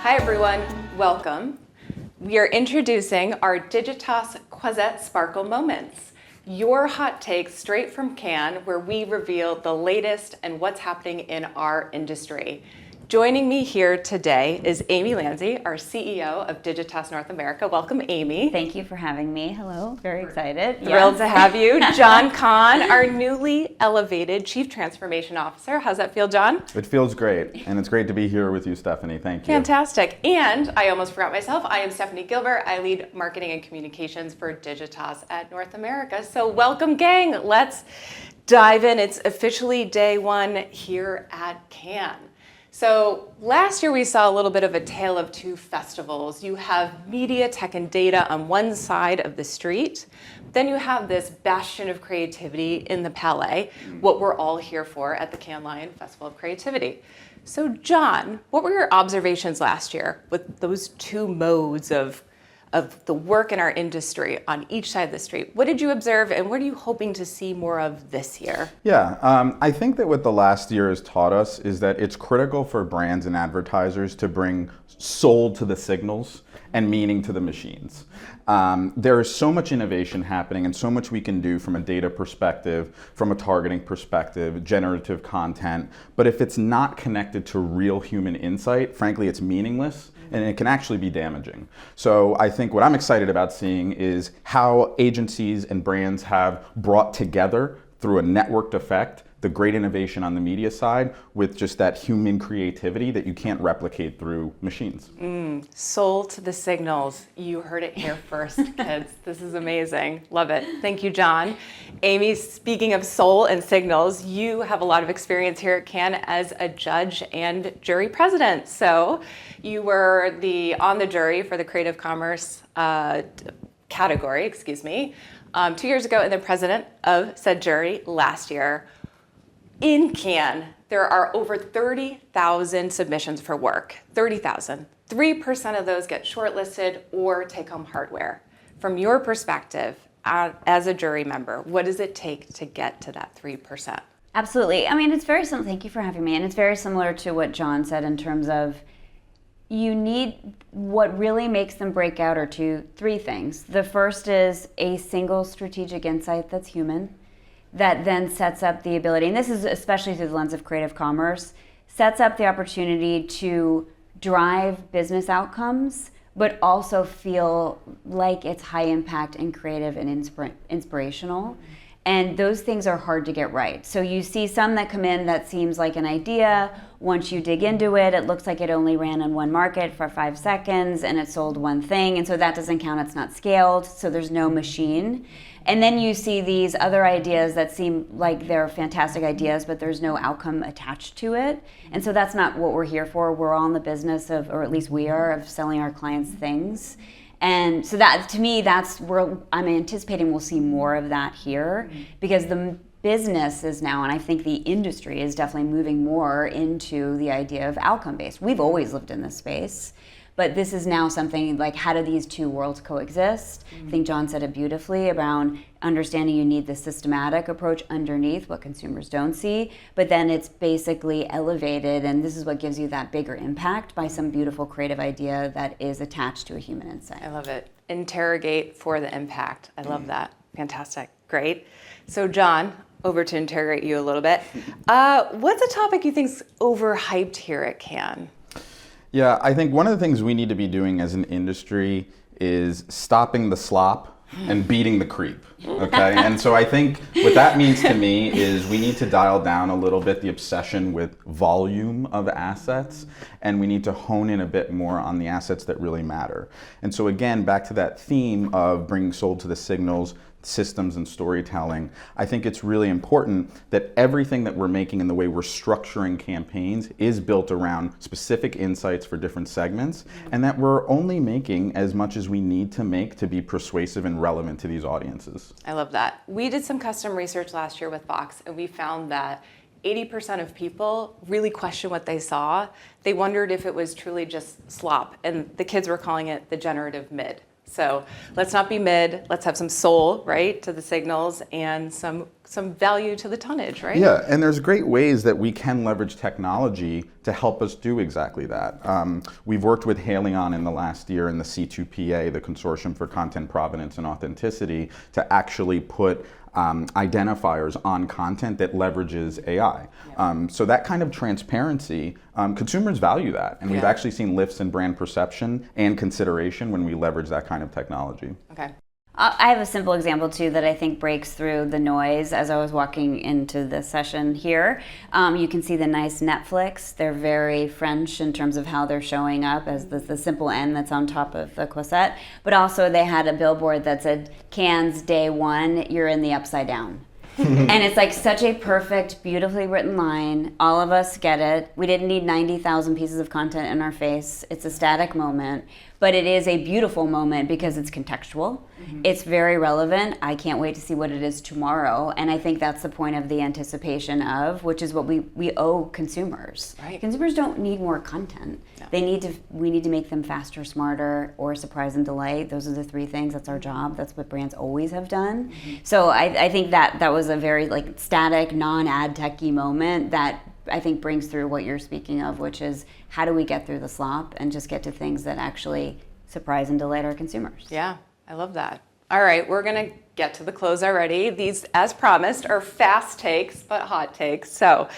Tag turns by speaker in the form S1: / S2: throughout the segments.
S1: Hi everyone, welcome. We are introducing our Digitas Croisette Sparkle Moments, your hot takes straight from Cannes, where we reveal the latest and what's happening in our industry. Joining me here today is Amy Lanzi, our CEO of Digitas North America. Welcome, Amy.
S2: Thank you for having me. Hello, very excited.
S1: Thrilled to have you. John Kahn, our newly elevated Chief Transformation Officer. How's that feel, John?
S3: It feels great, and it's great to be here with you, Stephanie. Thank you.
S1: Fantastic. And I almost forgot myself. I am Stephanie Gilbert. I lead marketing and communications for Digitas at North America. So welcome, gang. Let's dive in. It's officially day one here at Cannes. So last year we saw a little bit of a tale of two festivals. You have media, tech, and data on one side of the street. Then you have this bastion of creativity in the Palais, what we're all here for at the Cannes Lion Festival of Creativity. So John, what were your observations last year with those two modes of the work in our industry on each side of the street? What did you observe, and what are you hoping to see more of this year?
S3: Yeah, I think that what the last year has taught us is that it's critical for brands and advertisers to bring soul to the signals and meaning to the machines. There is so much innovation happening and so much we can do from a data perspective, from a targeting perspective, generative content, but if it's not connected to real human insight, frankly, it's meaningless. And it can actually be damaging. So I think what I'm excited about seeing is how agencies and brands have brought together through a networked effect the great innovation on the media side with just that human creativity that you can't replicate through machines.
S1: Soul to the signals. You heard it here first, kids. This is amazing. Love it. Thank you, John. Amy, speaking of soul and signals, you have a lot of experience here at Cannes as a judge and jury president. So you were on the jury for the creative commerce category, 2 years ago, and then president of said jury last year. In Cannes, there are over 30,000 submissions for work, 30,000. 3% of those get shortlisted or take home hardware. From your perspective, as a jury member, what does it take to get to that 3%?
S2: Absolutely. I mean, it's very similar. Thank you for having me. And it's very similar to what John said in terms of you need what really makes them break out are three things. The first is a single strategic insight that's human, that then sets up the ability, and this is especially through the lens of creative commerce, sets up the opportunity to drive business outcomes, but also feel like it's high impact and creative and inspirational. And those things are hard to get right. So you see some that come in that seems like an idea. Once you dig into it, it looks like it only ran in one market for 5 seconds and it sold one thing. And so that doesn't count, it's not scaled, so there's no machine. And then you see these other ideas that seem like they're fantastic ideas, but there's no outcome attached to it. And so that's not what we're here for. We're all in the business of, or at least we are, of selling our clients things. And so that, to me, that's where I'm anticipating we'll see more of that here, because the business is now, and I think the industry is definitely moving more into the idea of outcome-based. We've always lived in this space, but this is now something like, how do these two worlds coexist? I think John said it beautifully around understanding you need the systematic approach underneath what consumers don't see, but then it's basically elevated, and this is what gives you that bigger impact by some beautiful creative idea that is attached to a human insight.
S1: I love it. Interrogate for the impact. I love that. Fantastic. Great. So John, over to interrogate you a little bit. What's a topic you think's overhyped here at Cannes?
S3: Yeah, I think one of the things we need to be doing as an industry is stopping the slop and beating the creep, okay? And so I think what that means to me is we need to dial down a little bit the obsession with volume of assets, and we need to hone in a bit more on the assets that really matter. And so again, back to that theme of bringing soul to the signals, systems and storytelling, I think it's really important that everything that we're making and the way we're structuring campaigns is built around specific insights for different segments, and that we're only making as much as we need to make to be persuasive and relevant to these audiences.
S1: I love that. We did some custom research last year with Vox, and we found that 80% of people really questioned what they saw. They wondered if it was truly just slop, and the kids were calling it the generative mid. So let's not be mid. Let's have some soul, right, to the signals and some value to the tonnage, right?
S3: Yeah, and there's great ways that we can leverage technology to help us do exactly that. We've worked with Haleon in the last year in the C2PA, the Consortium for Content Provenance and Authenticity, to actually put identifiers on content that leverages AI. So that kind of transparency, consumers value that. And we've actually seen lifts in brand perception and consideration when we leverage that kind of technology.
S1: Okay.
S2: I have a simple example too that I think breaks through the noise. As I was walking into this session here, you can see the nice Netflix. They're very French in terms of how they're showing up as the simple N that's on top of the Croisette. But also they had a billboard that said, Cannes day one, you're in the upside down. And it's like such a perfect, beautifully written line. All of us get it. We didn't need 90,000 pieces of content in our face. It's a static moment, but it is a beautiful moment because it's contextual. It's very relevant. I can't wait to see what it is tomorrow. And I think that's the point of the anticipation of, which is what we owe consumers.
S1: Right.
S2: Consumers don't need more content.
S1: No.
S2: We need to make them faster, smarter, or surprise and delight. Those are the three things. That's our job. That's what brands always have done. So I think that was a very like static, non-ad techy moment that I think brings through what you're speaking of, which is how do we get through the slop and just get to things that actually surprise and delight our consumers.
S1: Yeah, I love that. All right, we're going to get to the close already. These, as promised, are fast takes, but hot takes. So,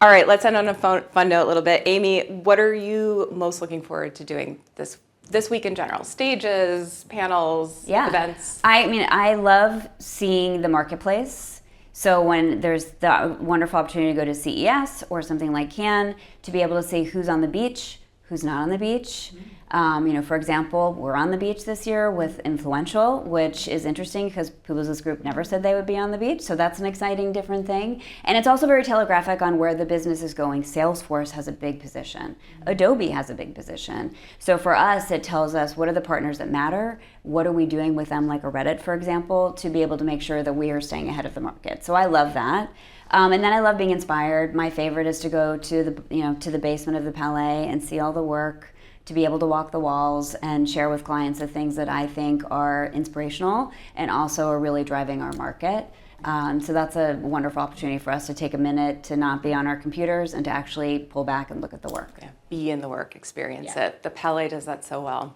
S1: all right, let's end on a fun note a little bit. Amy, what are you most looking forward to doing this week in general? Stages, panels, events?
S2: I mean, I love seeing the marketplace. So when there's the wonderful opportunity to go to CES or something like Cannes, to be able to see who's on the beach, who's not on the beach. For example, we're on the beach this year with Influential, which is interesting because Publicis Group never said they would be on the beach. So that's an exciting, different thing. And it's also very telegraphic on where the business is going. Salesforce has a big position. Adobe has a big position. So for us, it tells us what are the partners that matter? What are we doing with them, like a Reddit, for example, to be able to make sure that we are staying ahead of the market. So I love that. And then I love being inspired. My favorite is to go to the basement of the Palais and see all the work, to be able to walk the walls and share with clients the things that I think are inspirational and also are really driving our market. So that's a wonderful opportunity for us to take a minute to not be on our computers and to actually pull back and look at the work.
S1: Yeah, be in the work, experience it. The Palais does that so well.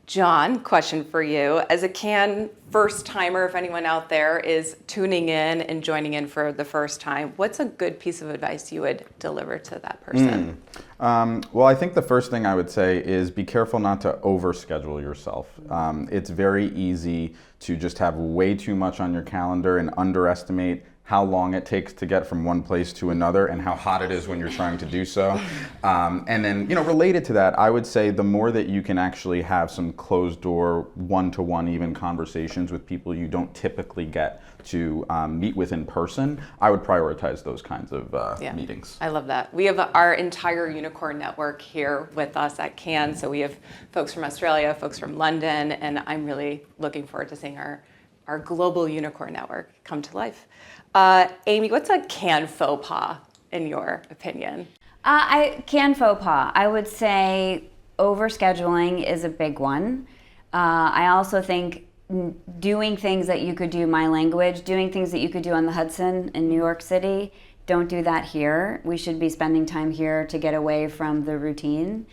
S1: John, question for you. As a Cannes first timer, if anyone out there is tuning in and joining in for the first time, what's a good piece of advice you would deliver to that person?
S3: Well, I think the first thing I would say is be careful not to overschedule yourself. It's very easy to just have way too much on your calendar and underestimate how long it takes to get from one place to another and how hot it is when you're trying to do so. And then, related to that, I would say the more that you can actually have some closed door, one-to-one even conversations with people you don't typically get to meet with in person, I would prioritize those kinds of meetings.
S1: I love that. We have our entire unicorn network here with us at Cannes. So we have folks from Australia, folks from London, and I'm really looking forward to seeing our global unicorn network come to life. Amy, what's a Cannes faux pas in your opinion?
S2: Cannes faux pas, I would say overscheduling is a big one. I also think doing things that you could do my language, doing things that you could do on the Hudson in New York City, don't do that here. We should be spending time here to get away from the routine.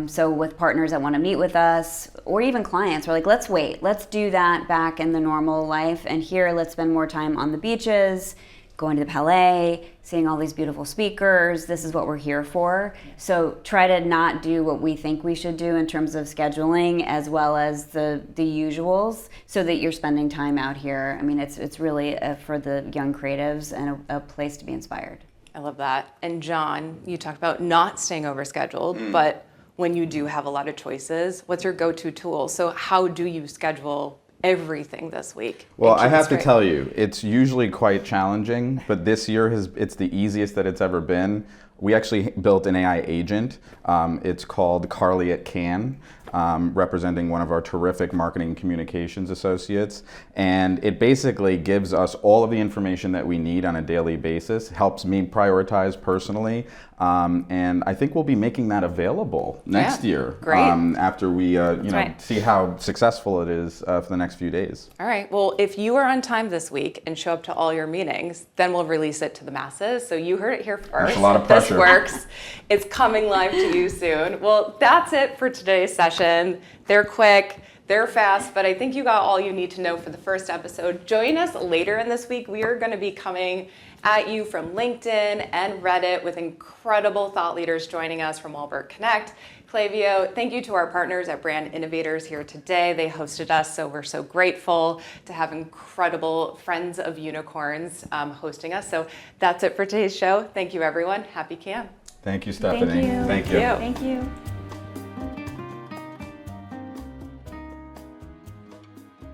S2: So with partners that want to meet with us, or even clients, we're like, let's wait. Let's do that back in the normal life. And here, let's spend more time on the beaches, going to the Palais, seeing all these beautiful speakers. This is what we're here for. So try to not do what we think we should do in terms of scheduling, as well as the usuals, so that you're spending time out here. I mean, it's really for the young creatives and a place to be inspired.
S1: I love that. And John, you talked about not staying overscheduled, but when you do have a lot of choices, what's your go-to tool? So how do you schedule everything this week?
S3: Well, I have to tell you, it's usually quite challenging, but this year it's the easiest that it's ever been. We actually built an AI agent. It's called Carly at Cannes. representing one of our terrific marketing communications associates. And it basically gives us all of the information that we need on a daily basis, helps me prioritize personally. And I think we'll be making that available next year.
S1: Great.
S3: After we
S2: right.
S3: see how successful it is for the next few days.
S1: All right. Well, if you are on time this week and show up to all your meetings, then we'll release it to the masses. So you heard it here first.
S3: There's a lot of pressure.
S1: This works. It's coming live to you soon. Well, that's it for today's session. They're quick. They're fast, but I think you got all you need to know for the first episode. Join us later in this week. We are going to be coming at you from LinkedIn and Reddit with incredible thought leaders joining us from Walbert Connect. Klaviyo, thank you to our partners at Brand Innovators here today. They hosted us, so we're so grateful to have incredible friends of unicorns hosting us. So that's it for today's show. Thank you, everyone. Happy CAM.
S3: Thank you, Stephanie.
S2: Thank you.
S3: Thank you.
S2: Thank you.